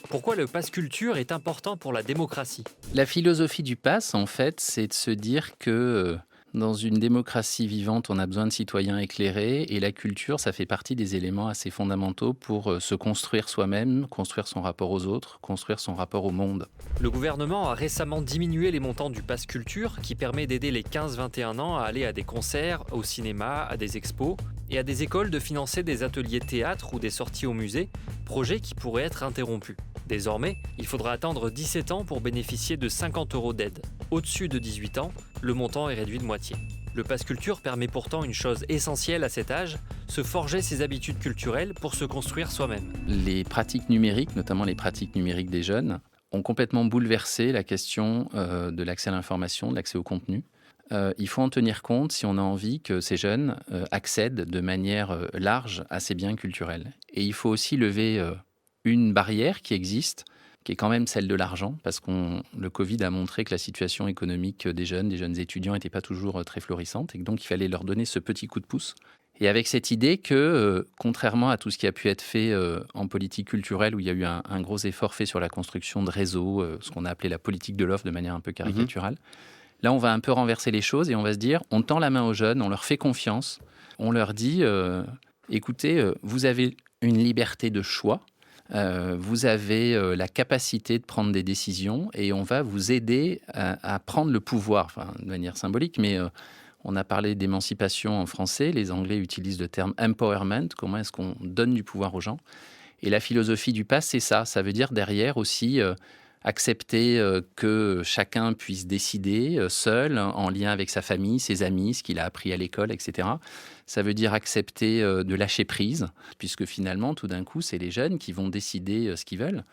Pourquoi le pass culture est important pour la démocratie? La philosophie du pass, en fait, c'est de se dire que dans une démocratie vivante, on a besoin de citoyens éclairés et la culture, ça fait partie des éléments assez fondamentaux pour se construire soi-même, construire son rapport aux autres, construire son rapport au monde. Le gouvernement a récemment diminué les montants du pass culture qui permet d'aider les 15-21 ans à aller à des concerts, au cinéma, à des expos et à des écoles de financer des ateliers théâtre ou des sorties au musée, projet qui pourrait être interrompu. Désormais, il faudra attendre 17 ans pour bénéficier de 50 euros d'aide. Au-dessus de 18 ans, le montant est réduit de moitié. Le pass culture permet pourtant une chose essentielle à cet âge, se forger ses habitudes culturelles pour se construire soi-même. Les pratiques numériques, notamment les pratiques numériques des jeunes, ont complètement bouleversé la question de l'accès à l'information, de l'accès au contenu. Il faut en tenir compte si on a envie que ces jeunes accèdent de manière large à ces biens culturels. Et il faut aussi lever une barrière qui existe, qui est quand même celle de l'argent, parce que le Covid a montré que la situation économique des jeunes étudiants n'était pas toujours très florissante, et que donc il fallait leur donner ce petit coup de pouce. Et avec cette idée que, contrairement à tout ce qui a pu être fait en politique culturelle, où il y a eu un gros effort fait sur la construction de réseaux, ce qu'on a appelé la politique de l'offre de manière un peu Mmh. caricaturale, là on va un peu renverser les choses et on va se dire, on tend la main aux jeunes, on leur fait confiance, on leur dit, écoutez, vous avez une liberté de choix, vous avez la capacité de prendre des décisions et on va vous aider à prendre le pouvoir, enfin, de manière symbolique, mais on a parlé d'émancipation en français, les Anglais utilisent le terme empowerment, comment est-ce qu'on donne du pouvoir aux gens. Et la philosophie du pass, c'est ça, ça veut dire derrière aussi accepter que chacun puisse décider seul, en lien avec sa famille, ses amis, ce qu'il a appris à l'école, etc. Ça veut dire accepter de lâcher prise, puisque finalement, tout d'un coup, c'est les jeunes qui vont décider ce qu'ils veulent.